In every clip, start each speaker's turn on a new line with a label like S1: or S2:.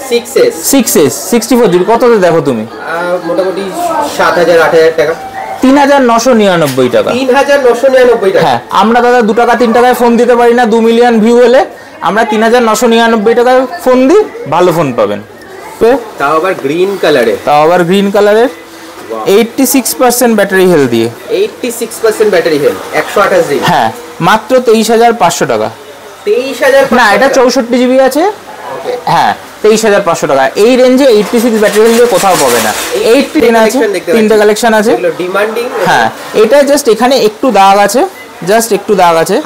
S1: 6s
S2: 64 GB কততে দেখো তুমি?
S1: মোটামুটি 7000 8000 টাকা।
S2: 3999 টাকা।
S1: 3999 টাকা।
S2: হ্যাঁ, আমরা দাদা 2 টাকা 3 টাকায় ফোন দিতে পারি না। 2 মিলিয়ন ভিউ হলে আমরা 3999 টাকায় ফোন দিই, ভালো ফোন পাবেন।
S1: তাও আবার গ্রিন কালারের
S2: 86% ব্যাটারি হেলথ দিয়ে।
S1: 86% ব্যাটারি হেলথ, 128 জিবি।
S2: হ্যাঁ, মাত্র 23500 টাকা।
S1: 23000
S2: না, এটা 64 জিবি আছে।
S1: ওকে,
S2: হ্যাঁ 23500 টাকা। এই রেঞ্জে 86 ব্যাটারি হেলথ দিয়ে কোথাও পাবে না। 18 আছে, তিনটে কালেকশন আছে।
S1: এগুলো ডিমান্ডিং।
S2: হ্যাঁ, এটা জাস্ট এখানে একটু দাগ আছে,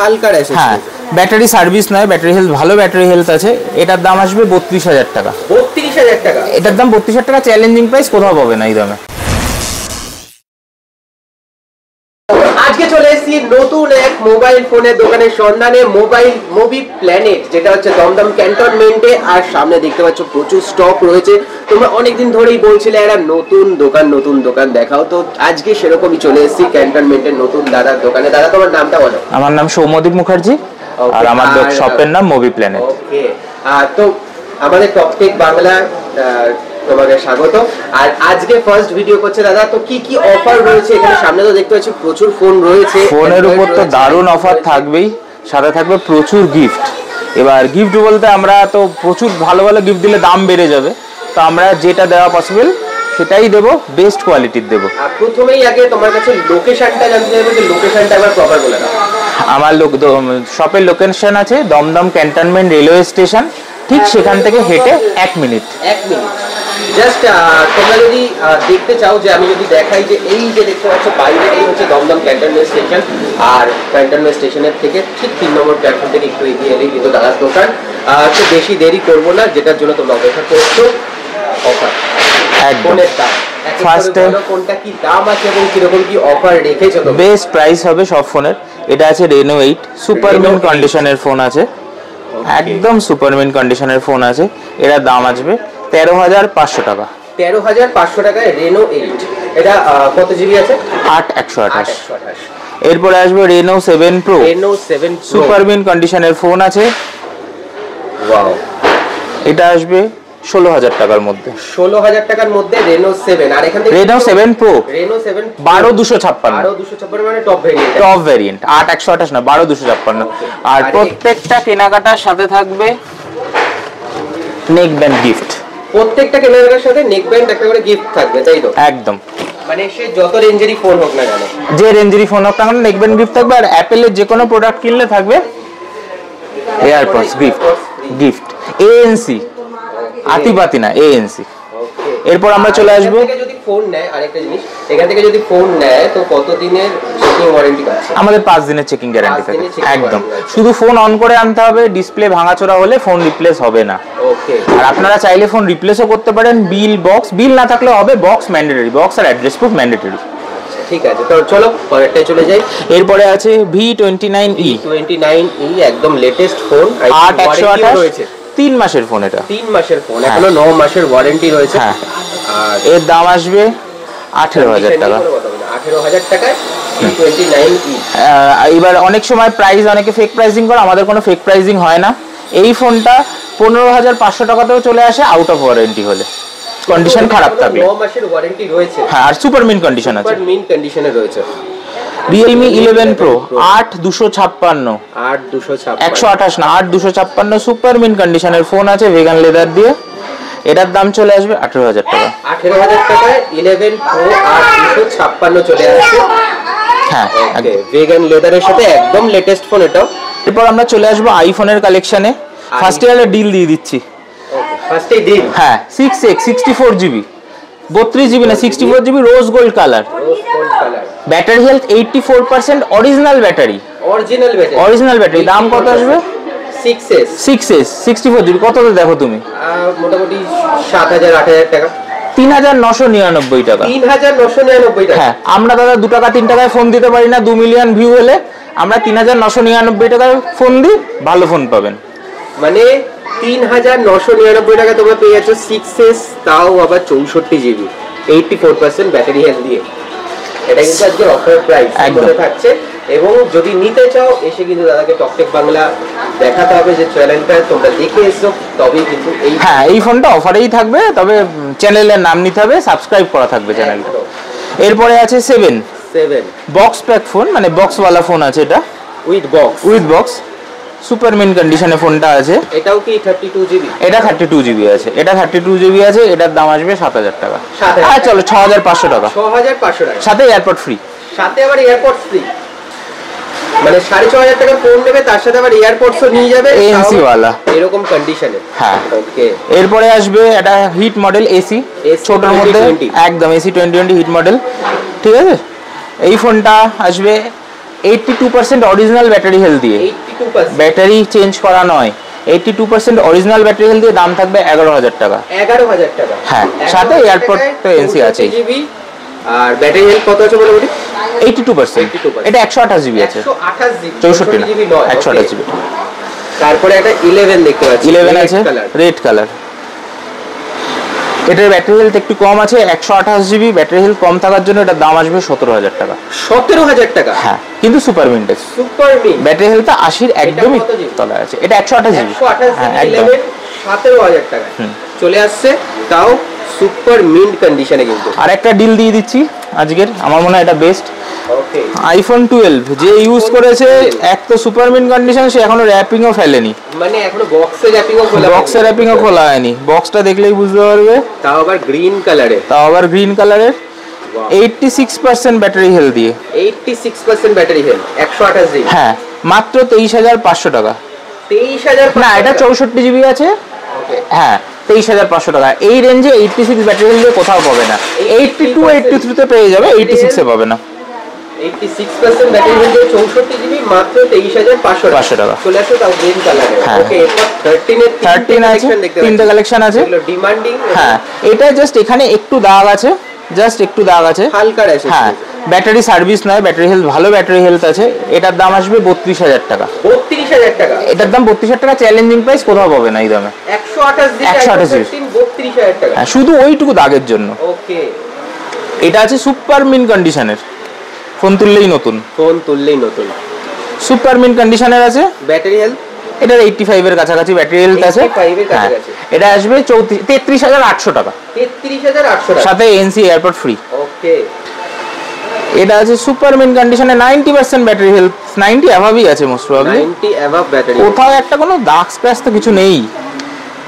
S1: হালকা আছে।
S2: হ্যাঁ, ব্যাটারি সার্ভিস নয়, ব্যাটারি হেলথ ভালো, ব্যাটারি হেলথ আছে। এটার দাম আসবে 32000 টাকা।
S1: 32000 টাকা।
S2: এটার দাম 32000 টাকা, চ্যালেঞ্জিং প্রাইস, কোথাও পাবে না এই দামে।
S1: আজকে চলে এসেছি নতুন এক মোবাইল ফোনের দোকানের সন্ধানে, মুভি প্ল্যানেট, যেটা হচ্ছে দমদম ক্যান্টনমেন্টে। আর সামনে দেখতে পাচ্ছ প্রচুর স্টক রয়েছে। তোমরা অনেকদিন ধরেই বলছিলে একটা নতুন দোকান দেখাও, তো আজকে সেরকমই চলে এসেছি ক্যান্টনমেন্টের নতুন দাদার দোকানে। দাদা, তোমার নামটা বলো।
S2: আমার নাম সৌম্যদীপ মুখার্জি, আর আমার শপের নাম মুভি প্ল্যানেট।
S1: ওকে, তো আমাদের টপটেক বাংলা তোমাকে স্বাগত। আর আজকে ফার্স্ট ভিডিও করছে দাদা, তো কি কি অফার রয়েছে এখানে? সামনে তো দেখতে পাচ্ছি প্রচুর ফোন রয়েছে।
S2: ফোনের উপর তো দারুণ অফার থাকবেই, সাথে থাকবে প্রচুর গিফট। এবার গিফট বলতে আমরা তো প্রচুর ভালো গিফট দিলে দাম বেড়ে যাবে, তো আমরা যেটা দেওয়া পসিবল সেটাই দেবো, বেস্ট কোয়ালিটির দেবো।
S1: প্রথমেই আগে তোমার কাছে লোকেশনটা জানতে চাইবো, যে লোকেশনটা একবার প্রপার বলে দাও।
S2: আমার শপের লোকেশন আছে দমদম ক্যান্টনমেন্ট রেলওয়ে স্টেশন, ঠিক সেখান থেকে হেঁটে 1 মিনিট।
S1: জাস্ট তোমরা যদি দেখতে চাও, যে আমি যদি দেখাই, যে এই যে দেখতে পাচ্ছ বাইরে, এই হচ্ছে দমদম ক্যান্টনমেন্ট স্টেশন। আর ক্যান্টনমেন্ট স্টেশনের থেকে ঠিক 3 নম্বর প্ল্যাটফর্ম থেকে একটু এগিয়ে এলেই কিন্তু দাদার দোকান। তো বেশি দেরি করবো না, যেটার জন্য তোমরা অপেক্ষা করছো, অফার। ফোনের দাম ফার্স্ট কোনটা কি দাম আছে এবং কিরকম কি অফার রেখেছো? তো
S2: বেস্ট প্রাইস হবে সব ফোনের। এটা আছে Reno 8, সুপারমিন কন্ডিশনের ফোন আছে, একদম সুপারমিন কন্ডিশনের ফোন আছে। এটার দাম আসবে 13500 টাকা।
S1: 13500 টাকায় Reno 8। এটা কত জিবি আছে?
S2: 8/128। এরপরে আসবে Reno 7 Pro, সুপারমিন কন্ডিশনের ফোন আছে।
S1: ওয়াও,
S2: এটা আসবে 16000 টাকার মধ্যে।
S1: 16000 টাকার মধ্যে Reno 7। আর এখান থেকে
S2: Reno 7 Pro,
S1: Reno 7
S2: 12256
S1: মানে টপ
S2: ভেরিয়েন্ট, 8/128 না, 12256। আর প্রত্যেকটা কেনাকাটার সাথে থাকবে নেক ব্যান্ড গিফট।
S1: প্রত্যেকটা কেনাকাটার সাথে নেক ব্যান্ড একটা করে গিফট থাকবে, তাই তো?
S2: একদম,
S1: মানে সে যত রেঞ্জেরই ফোন হোক না কেন,
S2: যে রেঞ্জেরই ফোন হোক না কেন, নেক ব্যান্ড গিফট থাকবে। আর অ্যাপেলের যে কোনো প্রোডাক্ট কিনলে থাকবে এয়ারপডস গিফট। ANC, আতিপাতি না, ANC। এরপর আমরা চলে আসবো,
S1: যদি ফোন নেয়, আরেকটা জিনিস, এখান থেকে যদি ফোন নেয় তো কত দিনের চেকিং ওয়ারেন্টি পাচ্ছে?
S2: আমাদের 5 দিনের চেকিং গ্যারান্টি থাকে। একদম, শুধু ফোন অন করে আনতে হবে, ডিসপ্লে ভাঙাচোরা হলে ফোন রিপ্লেস হবে না।
S1: ওকে,
S2: আর আপনারা চাইলে ফোন রিপ্লেসও করতে পারেন। বিল না থাকলে হবে, বক্স ম্যান্ডেটরি, বক্স আর অ্যাড্রেস প্রুফ ম্যান্ডেটরি।
S1: ঠিক আছে, তো চলো পরেরটায় চলে যাই।
S2: এরপরে আছে V29e,
S1: একদম লেটেস্ট ফোন,
S2: 8/128 রয়েছে। 3 মাসের ফোন, এটা
S1: 3 মাসের ফোন, এখনো 9 মাসের ওয়ারেন্টি রয়েছে।
S2: হ্যাঁ, আর এর দাম আসবে 18000 টাকা।
S1: 18000 টাকায় V29e।
S2: এবার অনেক সময় প্রাইস অনেকে ফেক প্রাইসিং করে, আমাদের কোনো ফেক প্রাইসিং হয় না। এই ফোনটা 15500 টাকাতেও চলে আসে, আউট অফ ওয়ারেন্টি হলে, কন্ডিশন খারাপ থাকলে।
S1: 9 মাসের ওয়ারেন্টি রয়েছে।
S2: হ্যাঁ, আর সুপারমিন কন্ডিশন আছে।
S1: সুপারমিন কন্ডিশনে রয়েছে।
S2: Realme 11 Pro 8256, 128 না, 8256 সুপারমিন কন্ডিশনের ফোন আছে, ভেগান লেদার দিয়ে। এটার দাম চলে আসবে 18000 টাকা।
S1: 18000 টাকায় 11 Pro 8256 চলে আসছে।
S2: হ্যাঁ,
S1: ভেগান লেদারের সাথে একদম লেটেস্ট ফোন এটাও।
S2: এরপর আমরা চলে আসবো আইফোনের কালেকশনে। ফার্স্ট ইয়ারে ডিল দিয়ে দিচ্ছি।
S1: ফার্স্টেই ডিল?
S2: হ্যাঁ, 6X 64GB, 32GB না, 64GB rose gold colour. Battery health 84%, original battery. দাম কত আসবে?
S1: 6S
S2: 64GB কততে দেখো তুমি?
S1: মোটামুটি 7000 8000 টাকা।
S2: 3999 টাকা।
S1: 3999 টাকা।
S2: হ্যাঁ, আমরা দাদা 2 টাকা 3 টাকায় ফোন দিতে পারি না। 2 মিলিয়ন ভিউ হলে আমরা 3999 টাকায় ফোন দিই, ভালো ফোন পাবেন।
S1: মানে 3999 টাকা তোমরা পেয়ে যাচ্ছ 6S, তাও আবার 64GB, 84% ব্যাটারি হেলথ দিয়ে। এটা কিন্তু আজকে অফার প্রাইস মধ্যে থাকছে। এবং যদি নিতে চাও এসে কিন্তু দাদাকে টকটেক বাংলা দেখাতে হবে যে চ্যানেলটা তোমরা দেখে এসো, তবেই কিন্তু
S2: এই ফোনটা অফারেই থাকবে, তবে চ্যানেলের নাম নিতে হবে, সাবস্ক্রাইব করা থাকবে চ্যানেলটা। এরপরে আছে 7 বক্স প্যাক ফোন, মানে বক্সওয়ালা ফোন আছে, এটা উইথ বক্স সুপার মিন কন্ডিশনে ফোনটা আছে।
S1: এটাও কি 32 জিবি?
S2: এটা 32 জিবি আছে, এটার দাম আসবে 7000 টাকা। হ্যাঁ চলো 6500 টাকা,
S1: 6500 টাকা,
S2: সাথে এয়ারপড ফ্রি,
S1: সাথে আবার এয়ারপড ফ্রি, মানে 6500 টাকা ফোন নেবে তার সাথে আবার এয়ারপডসও নিয়ে যাবে
S2: এনসি ওয়ালা,
S1: এরকম কন্ডিশনে।
S2: হ্যাঁ
S1: ওকে।
S2: এরপরে আসবে এটা হিট মডেল এসি, ছোটর মধ্যে একদম এসি 2020 হিট মডেল, ঠিক আছে। এই ফোনটা আসবে 82% অরিজিনাল ব্যাটারি হেলথ দিয়ে,
S1: 82%
S2: ব্যাটারি চেঞ্জ করা নয়, 82% অরিজিনাল ব্যাটারি হেলথ দিয়ে, দাম থাকবে 11000 টাকা।
S1: 11000 টাকা,
S2: হ্যাঁ, সাথে এয়ারপড তো এনসি আছে।
S1: জিবি আর ব্যাটারি হেলথ কত আছে বলে বলি?
S2: 82%। এটা 128 জিবি আছে,
S1: 128 জিবি,
S2: 64 না,
S1: জিবি নয়,
S2: 128 জিবি।
S1: তারপরে একটা 11 দেখতে পাচ্ছি,
S2: 11 আছে রেড কালার। এটার ব্যাটারি হেলথ একটু কম আছে, 128 জিবি, ব্যাটারি হেলথ কম থাকার জন্য এটার দাম আসবে 17000 টাকা।
S1: 17000 টাকা?
S2: হ্যাঁ, কিন্তু সুপার মিন্ট আছে,
S1: সুপার মিন্ট,
S2: ব্যাটারি হেলথ 80 একদমই তলায় আছে। এটা 128 জিবি, হ্যাঁ একদম
S1: 17000 টাকা চলে আসছে, তাও সুপার মিন্ট কন্ডিশনে। কিন্তু
S2: আর একটা ডিল দিয়ে দিচ্ছি আজকের, আমার মনে হয় এটা বেস্ট।
S1: ওকে,
S2: আইফোন 12 যে ইউজ করেছে, এক তো সুপার মিন্ট কন্ডিশন, সে এখনো র্যাপিংও ফেলেনি,
S1: মানে এখনো বক্সের র্যাপিংও
S2: খোলা হয়নি, বক্সটা দেখলেই বুঝতে পারবে।
S1: তাও আবার গ্রিন কালারের,
S2: 86% ব্যাটারি হেলথ দিয়ে,
S1: 86% ব্যাটারি হেলথ, 128 জিবি,
S2: হ্যাঁ মাত্র 23500 টাকা।
S1: 23000
S2: না, এটা 64 জিবি আছে,
S1: ওকে
S2: হ্যাঁ 23500 টাকা। এই রেঞ্জে 86 ব্যাটারি হেলথ দিয়ে কোথাও পাবে না, 82 83 তে পেয়ে যাবে, 86 এ পাবে না।
S1: 86% ব্যাটারি হেলথ দিয়ে 64 জিবি, মাত্র 23500 টাকা চলে আসে, তাও গ্রিন কালারে। ওকে, এরপর 13
S2: আছে, তিনটা কালেকশন আছে,
S1: ডিমান্ডিং।
S2: হ্যাঁ, এটা জাস্ট এখানে একটু দাগ আছে,
S1: হালকা আছে,
S2: হ্যাঁ ব্যাটারি সার্ভিস নয়, ব্যাটারি হেলথ ভালো, ব্যাটারি হেলথ আছে। এটার দাম আসবে 32000 টাকা।
S1: 32000 টাকা,
S2: এটার দাম 32000 টাকা, চ্যালেঞ্জিং প্রাইস, কোথাও পাবে না এই দামে।
S1: 128 জিবি 32000 টাকা,
S2: হ্যাঁ শুধু ওইটুকু দাগের জন্য।
S1: ওকে,
S2: এটা আছে সুপার মিন কন্ডিশনের, ফোন তুললেই নতুন, সুপার মিন কন্ডিশনের আছে।
S1: ব্যাটারি হেলথ
S2: এটার 85 এর কাছাকাছি ব্যাটারি হেলথ আছে। এটা আসবে 33800 টাকা,
S1: 33800 টাকা,
S2: সাথে এনসি এয়ারপড ফ্রি।
S1: ওকে,
S2: এটা আছে সুপার মিন কন্ডিশনে, 90% ব্যাটারি হেলথ, 90 অ্যাভাবই আছে মোস্ট প্রবাবলি,
S1: 90 অ্যাভাব ব্যাটারি,
S2: কোথাও একটা কোনো দাগ স্ক্র্যাচ তো কিছু নেই।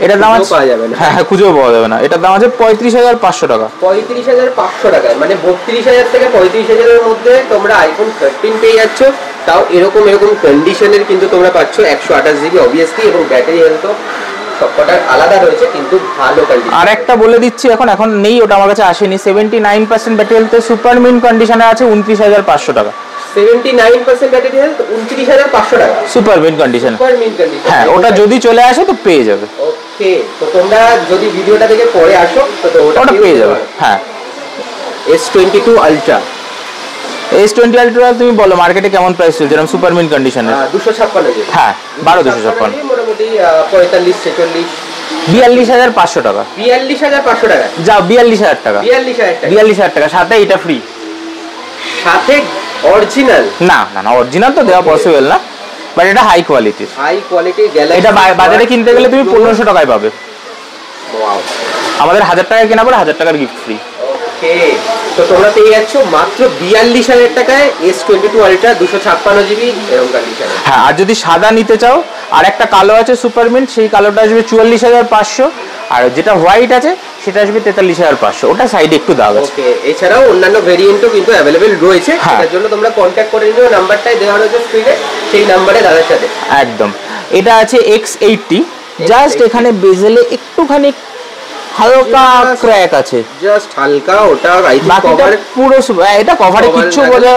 S2: এটার দাম আছে,
S1: পাওয়া যাবে না,
S2: হ্যাঁ খুঁজেও পাওয়া যাবে না। এটার দাম আছে 35500 টাকা,
S1: 35500 টাকায়, মানে 32000 থেকে 35000 এর মধ্যে তোমরা আইফোন 13 পেয়ে যাচ্ছ, তাও এরকম কন্ডিশনের কিন্তু তোমরা পাচ্ছ 128 জিবি অবভিয়াসলি, এবং ব্যাটারি হেলথ সবকটা আলাদা রয়েছে, কিন্তু ভালো কন্ডিশন।
S2: আর একটা বলে দিচ্ছি, এখন নেই, ওটা আমার কাছে আসেনি, 79% ব্যাটারি হেলথ সুপার মিন কন্ডিশনে আছে 29500 টাকা।
S1: 79% ব্যাটারি হেলথ 29500 টাকা,
S2: সুপার মিন কন্ডিশন, হ্যাঁ ওটা যদি চলে আসে তো পেয়ে যাবে।
S1: ওকে, তো তোমরা যদি ভিডিওটা থেকে পরে আসো তো
S2: ওটা পেয়ে যাবে। হ্যাঁ,
S1: S22 Ultra,
S2: S20 Ultra তুমি বলো মার্কেটে কেমন প্রাইস চলছে এরকম সুপার মিন কন্ডিশনে?
S1: 256,
S2: হ্যাঁ 12256,
S1: মোটামুটি 45 46,
S2: 42500 টাকা,
S1: 42500 টাকা,
S2: যাও 42000 টাকা,
S1: 42000
S2: টাকা, সাথে এটা ফ্রি,
S1: সাথে অরিজিনাল।
S2: না অরিজিনাল তো দেওয়া পসিবল না, বাট এটা হাই কোয়ালিটির,
S1: গ্যালাক্সি,
S2: এটা বাজারে কিনতে গেলে তুমি 1500 টাকায় পাবে।
S1: ওয়াও,
S2: আমাদের 1000 টাকায় কেনা পরে 1000 টাকার গিফট ফ্রি।
S1: ওকে, তো তোমরা পেয়ে যাচ্ছ মাত্র 42000 টাকায় S22 Ultra 256 জিবি এরকম কন্ডিশনে।
S2: হ্যাঁ, আর যদি সাদা নিতে চাও, আর একটা কালো আছে সুপার মিন্ট, সেই কালোটা আসবে 44500, আর যেটা হোয়াইট আছে সেটা আসবে 43500, ওটা সাইডে একটু দাগ আছে।
S1: ওকে, এছাড়াও অন্যান্য ভেরিয়েন্টও কিন্তু अवेलेबल রয়েছে, তার জন্য তোমরা কন্টাক্ট করে নিও, নাম্বারটাই দেওয়া রয়েছে স্ক্রিনে, সেই নম্বরে দাদার সাথে।
S2: একদম, এটা আছে X80, জাস্ট এখানে বেজেলে একটুখানি হালকা ক্র্যাক আছে,
S1: জাস্ট হালকা, ওটা আই থিং কভার
S2: পুরো, এটা কভারে কিচ্ছু বোঝা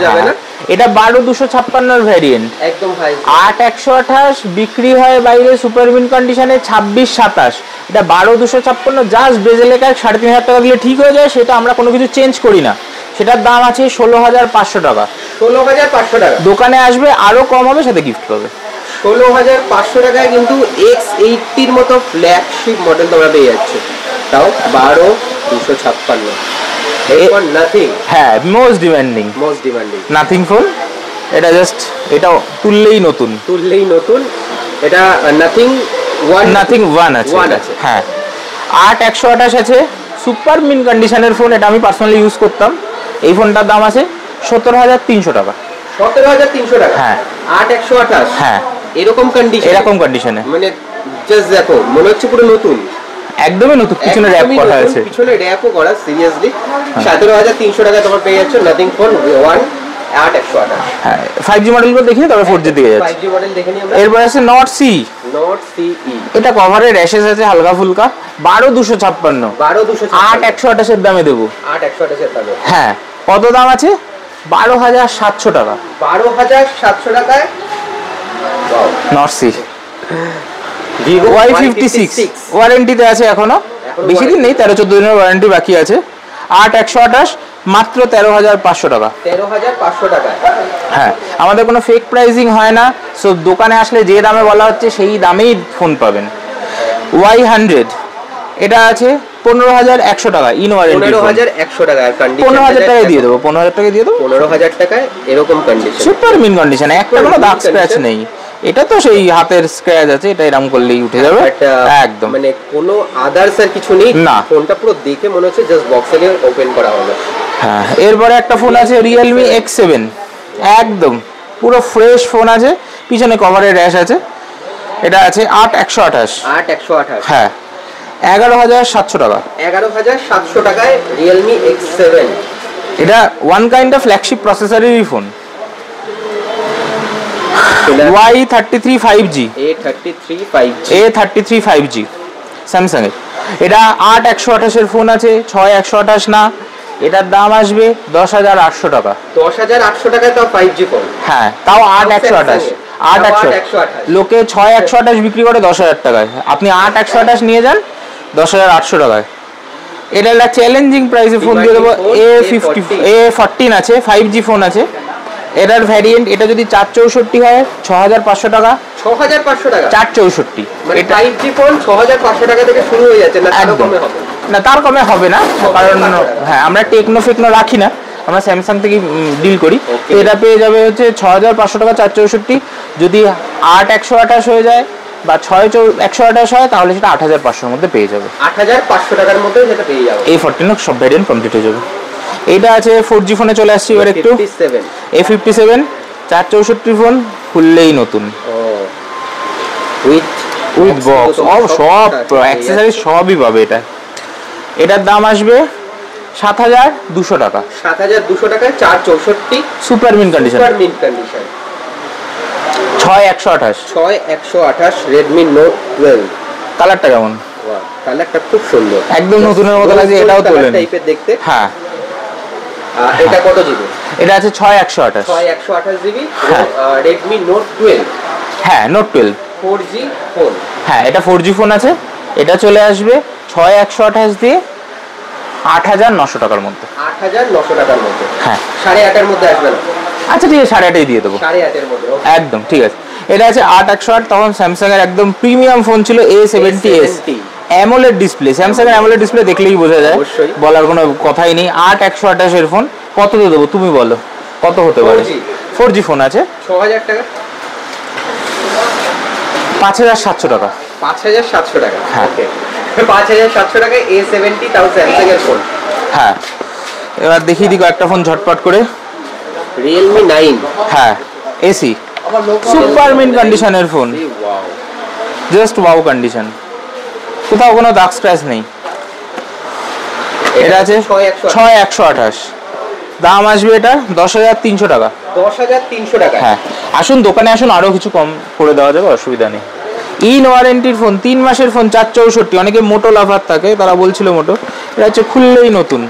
S2: যাবে না। এটা 12256 এর ভেরিয়েন্ট,
S1: একদম ভাই,
S2: 8128 বিক্রি হয় বাইরে সুপার মিন কন্ডিশনে 2627, এটা 12256, জাস্ট বেজেলে কার 3500 টাকা দিলে ঠিক হয়ে যায়, সেটা আমরা কোনো কিছু চেঞ্জ করি না। সেটার দাম আছে 16500 টাকা,
S1: 16500 টাকা,
S2: দোকানে আসবে আরো কম হবে, সাথে গিফট পাবে।
S1: 16500 টাকায় কিন্তু X80 মতো ফ্ল্যাগশিপ মডেল তোমরা পেয়ে যাচ্ছ, তাও 12256। এরপর নাথিং,
S2: হ্যাঁ মোস্ট ডিমান্ডিং
S1: নাথিং
S2: ফোন, এটা জাস্ট এটা তুললেই নতুন,
S1: এটা নাথিং ওয়ান আছে।
S2: হ্যাঁ 8128 আছে, সুপার মিন কন্ডিশনের ফোন। এটা আমি পার্সোনালি ইউজ করতাম। এই ফোনটার দাম আছে 17,300 টাকা।
S1: 17,300 টাকা?
S2: হ্যাঁ
S1: 8128।
S2: হ্যাঁ
S1: এরকম কন্ডিশনে মানে জাস্ট দেখো মনে হচ্ছে পুরো নতুন,
S2: একদমই নতুন। পিছনে র‍্যাপ করা আছে,
S1: পিছনে র‍্যাপও করা। সিরিয়াসলি 17,300 টাকা তোমার পেয়ে যাচ্ছে নাথিং ফোন 8128।
S2: হ্যাঁ 5G মডেলগুলো দেখিনি, তবে 4G দিকে যাচ্ছে।
S1: 5G মডেল দেখে নিই আমরা।
S2: এরপর আছে নট সি। এটা কভারে র্যাশেস আছে হালকা ফুলকা। 12,256। 8128 এর দামে দেবো।
S1: 8128 এর দামে?
S2: হ্যাঁ। কত দাম আছে? 12,700 টাকা।
S1: 12,700 টাকায়
S2: নট সি।
S1: Vivo
S2: Y56 ওয়ারেন্টিতে আছে এখনো, বেশি দিন নেই, 13-14 দিনের ওয়ারেন্টি বাকি আছে। 8128 মাত্র 13,500 টাকা।
S1: 13,500 টাকা?
S2: হ্যাঁ, আমাদের কোনো ফেক প্রাইসিং হয় না, সো দোকানে আসলে যে দামে বলা হচ্ছে সেই দামেই ফোন পাবেন। Y100 এটা আছে 15,100 টাকা ইন ওয়ারেন্টি।
S1: 15,100 টাকা আর কন্ডিশন
S2: 15,000 টাকায় দিয়ে দেবো। 15,000 টাকায় দিয়ে দেবো।
S1: 15,000 টাকায় এরকম কন্ডিশন,
S2: সুপার মিন কন্ডিশন, একটা কোনো দাগ স্ক্র্যাচ নেই। এটা তো সেই হাতের স্ক্র্যাচ আছে, এটা এরকম করলেই উঠে যাবে একদম।
S1: মানে কোনো আদার্স আর কিছু নেই
S2: না,
S1: ফোনটা পুরো দেখে মনে হচ্ছে জাস্ট বক্স থেকে ওপেন করা হলো।
S2: হ্যাঁ, এরপরে একটা ফোন আছে Realme X7, একদম পুরো ফ্রেশ ফোন আছে, পিছনে কভারে র্যাশ আছে। এটা আছে 8128।
S1: 8128?
S2: হ্যাঁ 11,700 টাকা।
S1: 11,700 টাকায় Realme X7।
S2: এটা ওয়ান কাইন্ড অফ ফ্ল্যাগশিপ প্রসেসরেরই ফোন। Y33 5G, A33 5G Samsung এর। এটা 8128 এর ফোন আছে, 6128 না। এটার দাম আসবে 10,800 টাকা।
S1: 10,800 টাকায় তাও 5G ফোন? হ্যাঁ,
S2: তাও 8128। 8128 লোকে 6128 বিক্রি করে 10,000 টাকায়, আপনি 8128 নিয়ে যান 10,800 টাকায়। এটা একটা চ্যালেঞ্জিং প্রাইসে ফোন দিয়ে দেবো। A14 আছে, 5G ফোন আছে। এটার ভ্যারিয়েন্ট, এটা যদি 464 হয় 6,500 টাকা।
S1: 6,500 টাকা?
S2: 464
S1: মানে 5G ফোন 6,500 টাকা থেকে শুরু হয়ে যাচ্ছে, না তারও কমে হবে?
S2: না, তার কমে হবে না, কারণ হ্যাঁ আমরা টেকনো রাখি না, আমরা স্যামসাং থেকে ডিল করি। এটা পেয়ে যাবে হচ্ছে 6,500 টাকা 464। যদি 8128 হয়ে যায় বা 6128 হয় তাহলে সেটা 8,500 এর মধ্যে পেয়ে যাবে।
S1: 8,500 টাকার মধ্যে সেটা পেয়ে যাবে।
S2: A14 সব ভ্যারিয়েন্ট কমপ্লিট হয়ে যাবে। এটা আছে 4G ফোনে চলে আসছি এবার একটু। A57 464 ফোন, খুললেই নতুন, উইথ বক্স সব অ্যাক্সেসরিজ সবই পাবে। এটার দাম আসবে 7,200 টাকা।
S1: 7,200 টাকায় 464
S2: super mint condition.
S1: 6128 Redmi Note 12।
S2: কালারটা কেমন?
S1: কালারটা খুব সুন্দর,
S2: একদম নতুনের মতো লাগছে। এটাও তোলেন
S1: টাইপের দেখতে।
S2: হ্যাঁ,
S1: এটা কত জিবি?
S2: এটা আছে 6128।
S1: 6128 জিবি Redmi Note 12।
S2: হ্যাঁ, Note 12
S1: 4G ফোন। হ্যাঁ,
S2: এটা 4G ফোন আছে। এটা চলে আসবে 6128 দিয়ে 8,900 টাকার মধ্যে।
S1: 8,900 টাকার মধ্যে?
S2: হ্যাঁ।
S1: 8,500 এর মধ্যে আসবে না?
S2: আচ্ছা ঠিক আছে, 8,500 দিয়ে দেবো।
S1: 8,500 এর মধ্যে
S2: একদম ঠিক আছে। এটা আছে 8128। তখন স্যামসাং এর একদম প্রিমিয়াম ফোন ছিল A70s, অ্যামোলেড ডিসপ্লে। স্যামসাং এর অ্যামোলেড ডিসপ্লে দেখলেই বোঝা যায়, বলার কোনো কথাই নেই। 8128 এর ফোন কত দিয়ে দেবো তুমি বলো, কত হতে পারে? 4G ফোন আছে
S1: 6,000 টাকা?
S2: 5,700 টাকা।
S1: 5,700 টাকা?
S2: হ্যাঁ,
S1: 5,700 টাকায় A70, তাও স্যামসাং এর ফোন।
S2: হ্যাঁ, এবার দেখিয়ে দিই একটা ফোন ঝটপট করে।
S1: Realme 9।
S2: হ্যাঁ, AC সুপার মিন কন্ডিশনের ফোন, জাস্ট ওয়াও কন্ডিশন, কোথাও কোনো দাগ স্ক্র্যাচ নেই। এটা আছে 6128। দাম আসবে এটা 10,300 টাকা।
S1: 10,300 টাকা?
S2: হ্যাঁ, আসুন দোকানে আসুন, আরো কিছু কম করে দেওয়া যাবে, অসুবিধা নেই। ইন ওয়ারেন্টির ফোন, 3 মাসের ফোন 464। অনেকে মোটো লাভার থাকে, তারা বলছিল মোটো, এটা হচ্ছে খুললেই নতুন।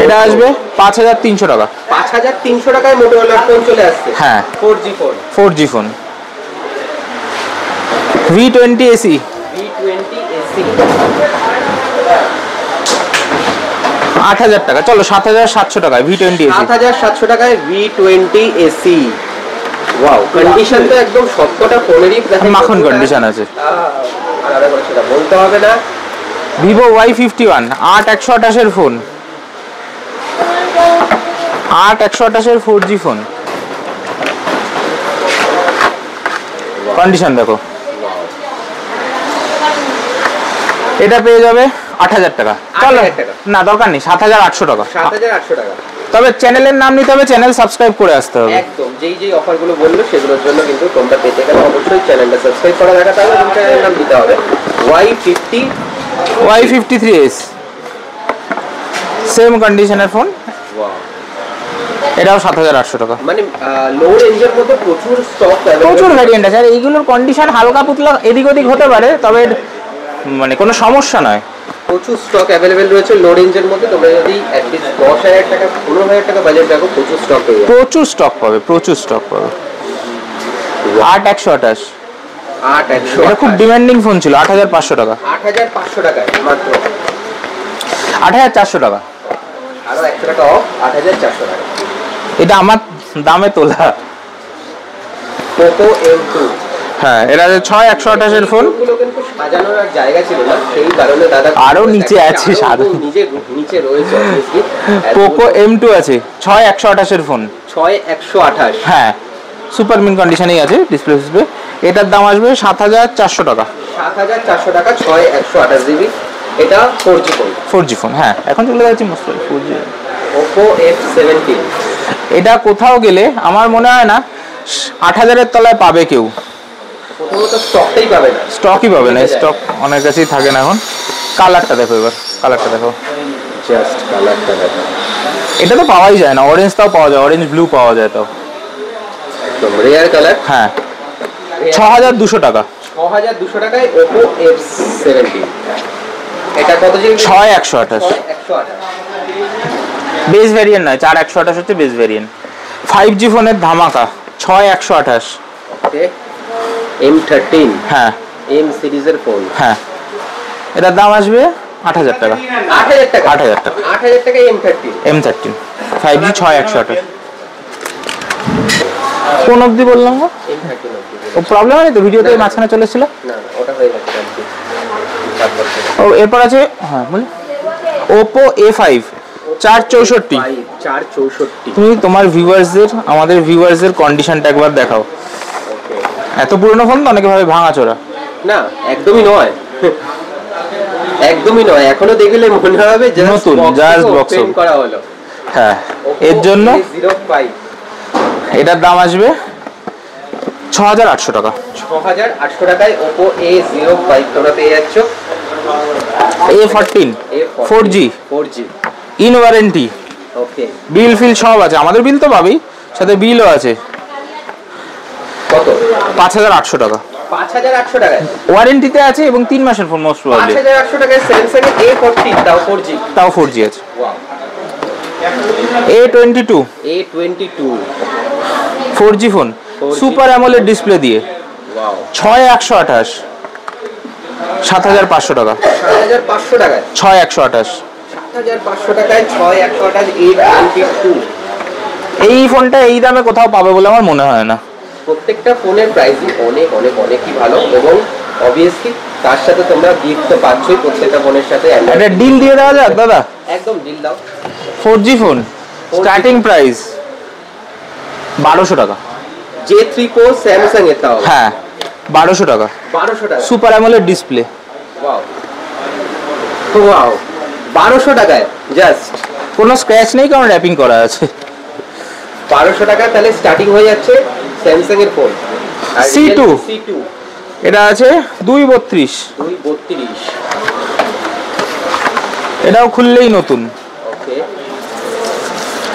S2: এটা আসবে 5,300 টাকা।
S1: 5,300 টাকায় মোটোরোলা ফোন চলে আসছে?
S2: হ্যাঁ,
S1: 4G phone.
S2: 4G phone V20 AC। 8,000 টাকা, চলো 7,700 টাকায় V20 AC।
S1: 7,700 টাকায় V20 AC। ওয়াও, কন্ডিশন তো একদম সবকটা ফোনেরই
S2: মাখন কন্ডিশন আছে,
S1: আলাদা করে সেটা বলতে হবে না।
S2: Vivo Y51 8128 এর ফোন। 8/128 4G ফোন, কন্ডিশন দেখো। এটা পেয়ে যাবে 8,000 টাকা। চলো না দরকার নেই, 7,800 টাকা।
S1: 7,800 টাকা।
S2: তবে চ্যানেলের নাম নিতে হবে, চ্যানেল সাবস্ক্রাইব করে আসতে হবে।
S1: একদম যেই অফারগুলো বললো সেগুলোর জন্য কিন্তু তোমরা পেতে গেলে অবশ্যই চ্যানেলটা সাবস্ক্রাইব করা দেখাতে হবে এবং চ্যানেলের নাম দিতে হবে।
S2: Y53s সেম কন্ডিশনের ফোন, এটাও 7,800 টাকা।
S1: মানে লো রেঞ্জের মধ্যে প্রচুর স্টক,
S2: প্রচুর ভ্যারিয়েন্ট আছে। আর এইগুলোর কন্ডিশন হালকা পুতলা এদিক ওদিক হতে পারে, তবে মানে কোনো সমস্যা নয়।
S1: প্রচুর স্টক অ্যাভেলেবেল রয়েছে লো রেঞ্জের মধ্যে। তোমরা যদি অ্যাটলিস্ট 10,000 টাকা 15,000 টাকা বাজেট রাখো, প্রচুর স্টক পেয়ে যাবে।
S2: প্রচুর স্টক পাবে, প্রচুর স্টক পাবে। 8/128 এটা খুব ডিমান্ডিং ফোন ছিল, 8,500 টাকা।
S1: 8,500 টাকায় মাত্র
S2: 8,400 টাকা।
S1: আরো 100 টাকা অফ, 8,400 টাকা।
S2: এটা আমার দামে তোলা।
S1: পোকো M2,
S2: হ্যাঁ এটা 6/128 এর ফোন।
S1: গুলো কিন্তু সাজানোর আর জায়গা ছিল না, সেই কারণে দাদা
S2: আরো নিচে আছে,
S1: নিচে রয়েছে অবভিয়াসলি।
S2: পোকো M2 আছে 6/128 এর ফোন,
S1: 6/128।
S2: হ্যাঁ সুপার মিন কন্ডিশনেই আছে, ডিসপ্লে। এটার দাম আসবে 7,400 টাকা।
S1: 7,400 টাকা 6/128 জিবি। এটা 4G ফোন।
S2: 4G ফোন, হ্যাঁ এখন চলে যাচ্ছে মস্ত 4G।
S1: Oppo F17
S2: এটা কোথাও গেলে আমার মনে হয় না 8,000 এর তলায় পাবে কেউ।
S1: প্রথমত স্টকটাই পাবে না,
S2: স্টকই পাবে না, স্টক অনেক কাছেই থাকে না এখন। কালারটা দেখো, এবার কালারটা দেখো,
S1: জাস্ট কালারটা দেখো।
S2: এটা তো পাওয়াই যায় না, অরেঞ্জটাও পাওয়া যায়, অরেঞ্জ ব্লু পাওয়া যায় তাও,
S1: একদম রেয়ার কালার।
S2: হ্যাঁ 6,200 টাকা।
S1: 6,200 টাকায় Oppo F17। এটা কত জিবি?
S2: 6/128 বেস ভেরিয়েন্ট নয়, 4/128 হচ্ছে বেস ভেরিয়েন্ট। 5G ফোনের ধামাকা 6/128।
S1: ওকে M13,
S2: হ্যাঁ
S1: M সিরিজের ফোন।
S2: হ্যাঁ এটার দাম আসবে 8,000 টাকা।
S1: 8,000 টাকা?
S2: 8,000 টাকা।
S1: 8,000 টাকায়
S2: M13 5G 6/128। কোন অবধি বললাম গো?
S1: M13
S2: ও প্রবলেম নেই তো, ভিডিওতে মাঝখানে চলে এসেছিল।
S1: না ওটা হয়ে গেছে কমপ্লিট।
S2: ও এরপর আছে, হ্যাঁ বলি Oppo A5 464।
S1: 464।
S2: তুমি তোমার ভিউয়ার্সদের, আমাদের ভিউয়ার্সদের কন্ডিশনটা একবার দেখাও। এত পুরনো ফোন তো অনেকে ভাবে ভাঙাচোরা।
S1: না একদমই নয়, একদমই নয়। এখনো দেখলে মনে হবে
S2: নতুন, জাস্ট বক্স ওপেন
S1: করা হলো।
S2: হ্যাঁ এর জন্য এটার দাম আসবে 6,800 টাকা।
S1: 6,800 টাকায় Oppo A05 তোমরা পেয়ে যাচ্ছ।
S2: A14 4G in warranty,
S1: okay
S2: bill ফিল সব আছে, আমাদের বিল তো পাবেই, সাথে বিলও আছে।
S1: কত?
S2: 5,800 টাকা।
S1: 5,800 টাকায়
S2: ওয়ারেন্টিতে আছে এবং 3 মাসের ফোন মোস্ট প্রবাবলি।
S1: 5,800 টাকায় Samsung A14 তাও 4G।
S2: তাও 4G আছে।
S1: Wow.
S2: A22 4G phone, super AMOLED display দিয়ে।
S1: ওয়াও।
S2: 6/128 7,500 টাকা।
S1: 7,500 টাকায়
S2: 6/128
S1: 7,500 টাকায় 6,128 A22।
S2: এই ফোনটা এই দামে কোথাও পাবে বলে আমার মনে হয় না।
S1: প্রত্যেকটা ফোনের প্রাইসই অনেক অনেক অনেকই ভালো, এবং অবভিয়াসলি তার সাথে তোমরা গিফট তো পাচ্ছই প্রত্যেকটা ফোনের সাথে।
S2: একটা ডিল দিয়ে দেওয়া যাক দাদা,
S1: একদম ডিল দাও।
S2: 4G ফোন স্টার্টিং প্রাইস 1,200 টাকা।
S1: J3 Pro স্যামসাং এর তাও।
S2: হ্যাঁ 1,200 টাকা।
S1: 1,200 টাকা
S2: super AMOLED display.
S1: Wow wow 1,200 টাকায় জাস্ট।
S2: কোনো স্ক্র্যাচ নেই কারণ র্যাপিং করা আছে।
S1: 1,200 টাকা তাহলে স্টার্টিং হয়ে যাচ্ছে স্যামসাং এর ফোন।
S2: C2
S1: C2
S2: এটা আছে 232।
S1: 232।
S2: এটাও খুললেই নতুন।
S1: ওকে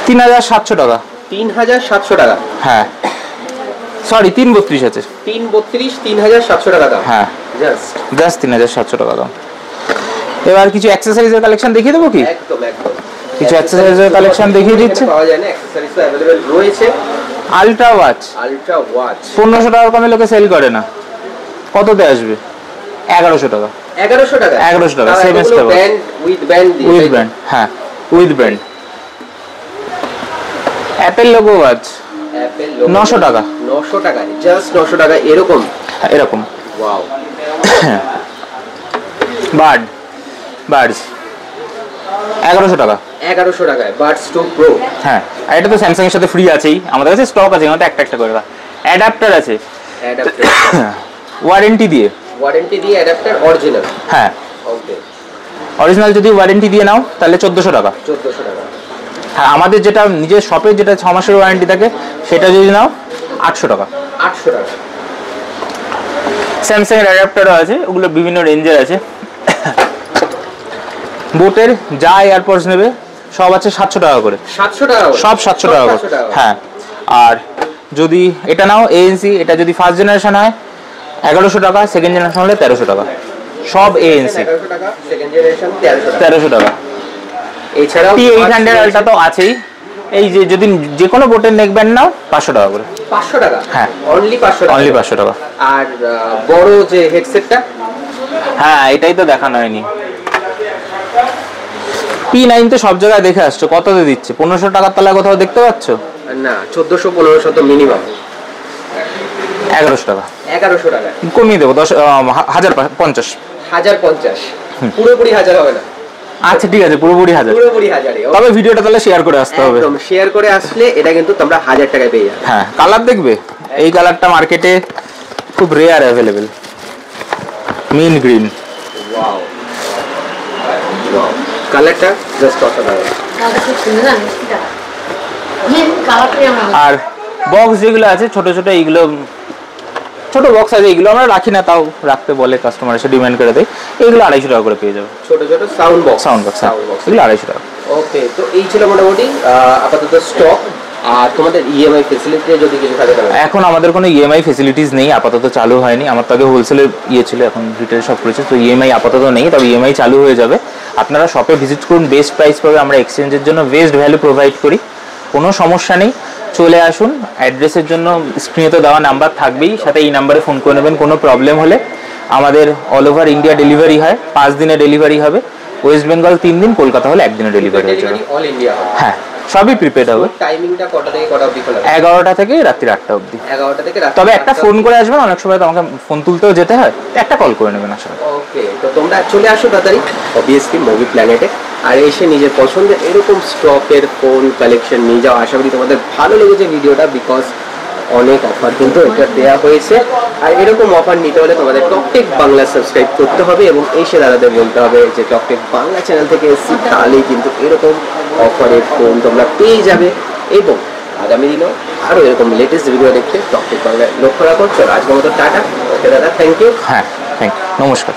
S2: 3,700 টাকা।
S1: 3,700 টাকা।
S2: হ্যাঁ সরি 332 আছে।
S1: 332 3,700 টাকা দাম।
S2: হ্যাঁ জাস্ট 3,700 টাকা দাম। এবার কিছু অ্যাকসেসরিজের কালেকশন দেখিয়ে দেবো কি?
S1: একদম একদম।
S2: কিছু অ্যাকসেসরিজের কালেকশন দেখিয়ে দিচ্ছে।
S1: পাওয়া যায় না, অ্যাকসেসরিজ তো अवेलेबल রয়েছে।
S2: আলট্রা ওয়াচ 1,500 টাকার কমে লোকে সেল করে না। কততে আসবে? 1,100 টাকা।
S1: 1,100 টাকা।
S2: 1,100 টাকা same step
S1: band with band দিয়ে।
S2: উইথ ব্র্যান্ড, হ্যাঁ with brand. Apple logo watch
S1: Apple
S2: 900 টাকা।
S1: 900 টাকা জাস্ট 900 টাকা এরকম।
S2: এরকম
S1: ওয়াও।
S2: বার্ডস 1100 টাকা।
S1: 1100 টাকায় বাডস 2 প্রো।
S2: হ্যাঁ, আর এটা তো স্যামসাং এর সাথে ফ্রি আছেই, আমাদের কাছে স্টক আছে, এখানে একটা একটা করে অ্যাডাপ্টার আছে,
S1: অ্যাডাপ্টার
S2: ওয়ারেন্টি দিয়ে
S1: অ্যাডাপ্টার অরিজিনাল।
S2: হ্যাঁ,
S1: ওকে,
S2: অরিজিনাল যদি ওয়ারেন্টি দিয়ে নাও তাহলে 1400 টাকা।
S1: 1400 টাকা।
S2: হ্যাঁ, আমাদের যেটা নিজের শপে যেটা 6 মাসের ওয়ারেন্টি থাকে সেটা যদি নাও 800 টাকা।
S1: 800 টাকা।
S2: স্যামসাং এর অ্যাডাপ্টারও আছে, ওগুলো বিভিন্ন রেঞ্জের আছে। বোটের যা এয়ারপডস নেবে সব আছে 700 টাকা করে।
S1: 700 টাকা
S2: সব 700 টাকা করে। হ্যাঁ, আর যদি এটা নাও ANC, এটা যদি ফার্স্ট জেনারেশন হয় 1100 টাকা, সেকেন্ড জেনারেশন হলে 1300 টাকা। সব ANC
S1: 1100 টাকা, সেকেন্ড জেনারেশন
S2: 1300 টাকা।
S1: এছাড়াও
S2: T800 আলট্রা তো আছেই। এই যে যদি যে কোনো বোটের নেকব্যান্ড নাও 500 টাকা করে।
S1: 500 টাকা?
S2: হ্যাঁ,
S1: অনলি 500 টাকা।
S2: অনলি 500 টাকা।
S1: আর বড় যে হেডসেটটা,
S2: হ্যাঁ এটাই তো দেখানো হয়নি। P9 তো সব জায়গায় দেখে আসছো, কততে দিচ্ছে? 1500 টাকার তলায় কোথাও দেখতে পাচ্ছ?
S1: না, 1400-1500 তো মিনিমাম।
S2: 1100 টাকা।
S1: 1100 টাকা
S2: কমিয়ে দেবো, 1050।
S1: 1050? পুরোপুরি 1000 হবে না?
S2: আচ্ছা ঠিক আছে, পুরোপুরি 1000।
S1: পুরোপুরি 1000।
S2: তবে ভিডিওটা তাহলে শেয়ার করে আসতে হবে।
S1: একদম শেয়ার করে আসলে এটা কিন্তু তোমরা 1000 টাকায় পেয়ে যাবে।
S2: হ্যাঁ, কালার দেখবে, এই কালারটা মার্কেটে খুব রেয়ার অ্যাভেলেবেল, মিন গ্রিন।
S1: ওয়াও, ওয়াও, কালারটা জাস্ট অসাধারণ।
S2: আর বক্স যেগুলো আছে ছোট ছোট, এইগুলো ছোট বক্স আছে, এইগুলো আমরা রাখি না, তাও রাখতে বলে কাস্টমার এসে ডিমান্ড করে দেয়। এইগুলো 250 টাকা করে পেয়ে যাবে।
S1: ছোট ছোট সাউন্ড বক্স,
S2: এগুলো 250 টাকা।
S1: ওকে, তো এই ছিল মোটামুটি আপাতত স্টক। আর তোমাদের ইএমআই ফেসিলিটি যদি কিছু থাকে তাহলে?
S2: এখন আমাদের কোনো ইএমআই ফেসিলিটিস নেই, আপাতত চালু হয়নি। আমার তো আগে হোলসেলের ছিল, এখন রিটেল শপ করেছে, তো ইএমআই আপাতত নেই, তবে ইএমআই চালু হয়ে যাবে। আপনারা শপে ভিজিট করুন, বেস্ট প্রাইস পাবে। আমরা এক্সচেঞ্জের জন্য বেস্ট ভ্যালু প্রোভাইড করি, কোনো সমস্যা নেই। চলে আসুন। অ্যাড্রেসের জন্য স্ক্রিনে তো দেওয়া নাম্বার থাকবেই, সাথে এই নাম্বারে ফোন করে নেবেন কোনো প্রবলেম হলে। আমাদের অল ওভার ইন্ডিয়া ডেলিভারি হয়, 5 দিনে ডেলিভারি হবে। ওয়েস্ট বেঙ্গল 3 দিন, কলকাতা হলে 1 দিনে ডেলিভারি হয়ে যাবে।
S1: All India?
S2: হ্যাঁ, সবই প্রিপেড হবে।
S1: টাইমিংটা কটা থেকে কটা অবধি খোলা?
S2: 11টা থেকে রাত্রি 8টা অবধি।
S1: 11টা থেকে রাত্রি।
S2: তবে একটা ফোন করে আসবেন, অনেক সময় তো আমাকে ফোন তুলতেও যেতে হয়, একটা কল করে নেবেন আসলে।
S1: ওকে, তো তোমরা চলে আসো তাড়াতাড়ি অবভিয়াসলি মুভি প্ল্যানেটে, আর এসে নিজের পছন্দের এরকম স্টকের ফোন কালেকশন নিয়ে যাও। আশা করি তোমাদের ভালো লেগেছে ভিডিওটা, বিকজ অনেক অফার কিন্তু এটা দেওয়া হয়েছে। আর এরকম অফার নিতে হলে তোমাদের টকটেক বাংলা সাবস্ক্রাইব করতে হবে এবং এসে দাদাদের বলতে হবে যে টকটেক বাংলা চ্যানেল থেকে এসেছি, তাহলেই কিন্তু এরকম অফারের ফোন তোমরা পেয়ে যাবে। এবং আগামী দিনেও আরও এরকম লেটেস্ট ভিডিও দেখতে টকটেক বাংলায় লক্ষ্য রাখো। চলো আজকের মতো টাটা। ওকে দাদা, থ্যাংক ইউ।
S2: হ্যাঁ, থ্যাংক ইউ, নমস্কার।